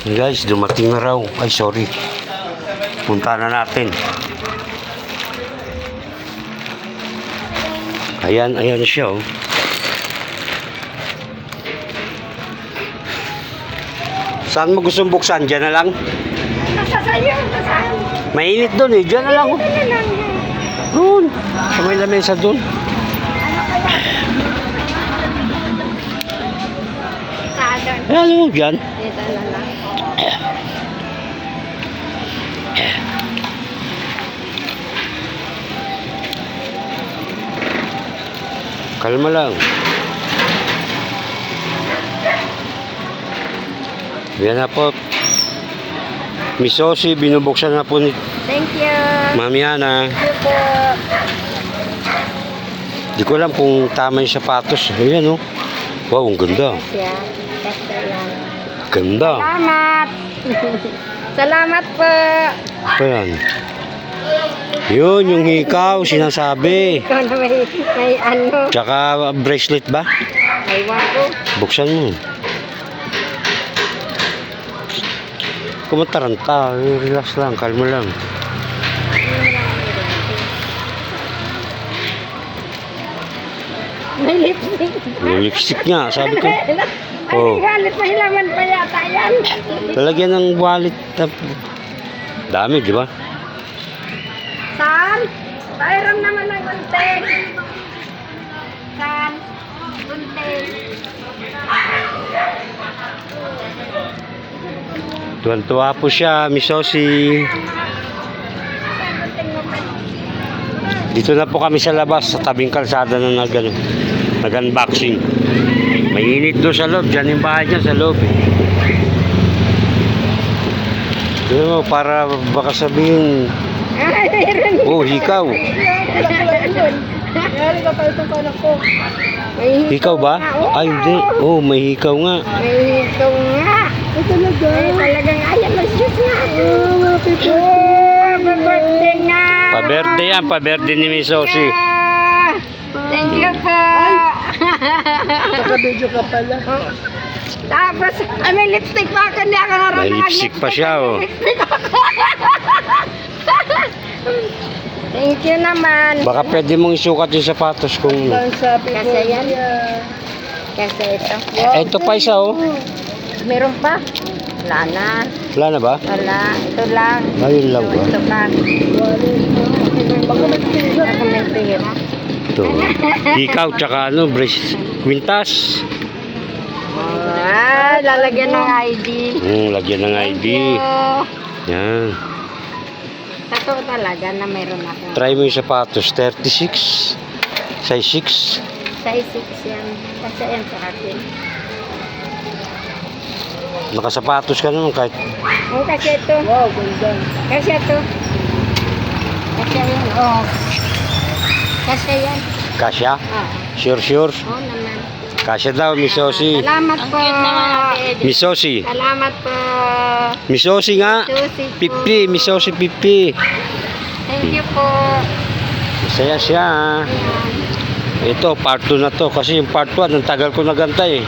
Guys, dumating na raw. Ay, sorry. Punta na natin. Ayan, ayan siya, oh. Saan mo gustong buksan? Diyan na lang? Nasa sayo, nasaan? Mainit doon eh. Diyan na lang, oh. Ano lang yan? Doon. Sa may lamesa doon. Ano kaya? Saan? Ayan mo, dyan. Dito na lang. Kalma lang. Yan na po. Miss Osi, binubuksan na po ni Thank you. Mami Ana. Thank you po. Di ko alam kung tama yung sapatos. Ayan, oh. Wow, ang ganda. Kasya. Kasya yan. Ganda. Salamat. Salamat po. Ayan. Yun, yung hikaw, sinasabi. Ikaw na may ano. Tsaka bracelet ba? Aywan ko. Buksan mo. Kumataranta. Relax lang, kalma lang. May lipstick. Yung lipstick niya, sabi ko. Ay, Oh. galit pa hilaman pa yata yan. Talagyan ng wallet. Dami, di ba? San? Pairam naman ng gunting. San? Gunting. Tuwan-tuwa po siya, Miss Osi. San gunting mo pa? Dito na po kami sa labas, sa tabing kalsada na nag-unboxing. Mainit doon sa loob, dyan yung bahay niya sa loob. Doon mo, para baka sabihin, Ay, mayroon. oh, hikaw. Yari ka pa itong panak ko. Hikaw ba? Ay, hindi. Oh, may hikaw nga. May hikaw nga. Ay, talaga. Ay, talagang ayan, mag-shoot nga. Happy birthday nga. Pa-birthday yan, pa-birthday ni Miss Osi. Thank you po. Naka-video ka pala. Tapos, ay, may lipstick pa ako. Hindi ako naroon. May lipstick pa siya, oh. Thank you naman. Baka pwede mong isukat yung sapatos kung... Ang sabi ko Kasi yan. niya. Kasi ito. Ito pa isa, oh. Meron pa? Wala na. Wala na ba? Wala. Ito lang. Ayun lang ba? Ito lang. Baka may pera. Ito. Hikaw, tsaka ano, brace. Quintas. Ah, lalagyan ng ID. Lagyan ng ID. Yan. Totoo talaga na meron ako. Try mo yung sapatos. 36. Size 6. Size 6 yan. Kasi yan sa akin. Nakasapatos ka naman kahit... Oh, kasi ito. Wow, ganda. Kasi ito. Kasi yan. Oh. Kasi yan. Kasya? Ah. Sure, sure. Oh, naman. Kasya daw, Miss Osi. Salamat po. Miss Osi. Salamat po. Miss Osi nga. Susi po. Pipi, Miss Osi Pipi. Thank you po. Masaya siya. Ito, part 2 na to. Kasi yung part 1, ang tagal ko nagantay eh.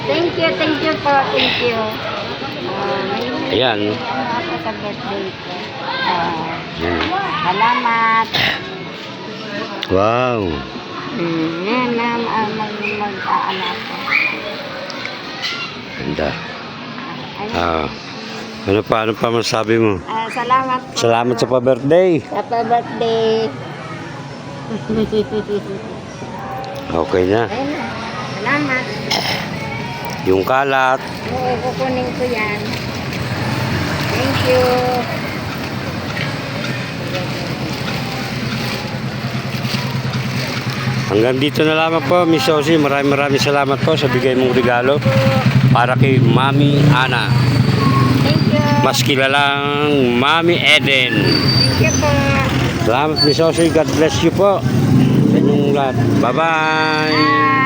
Thank you po. Thank you. Ayan. Ako sa birthday ko. Yan. Salamat. Wow. Yan na mag-aano ako. Ganda. Ano pa masabi mo? Salamat po. Salamat sa pa-birthday. Happy birthday. Okay na. Ayun na. Salamat. Yung kalat. Oo, kukunin ko yan. Thank you. Hanggang dito na lamang po, Miss Osi. Maraming salamat po sa bigay mong regalo para kay Mami Ana. Thank you. Mas kilalang Mami Eden. Thank you po. Salamat, Miss Osi. God bless you po sa inyong lahat. Bye-bye. Bye.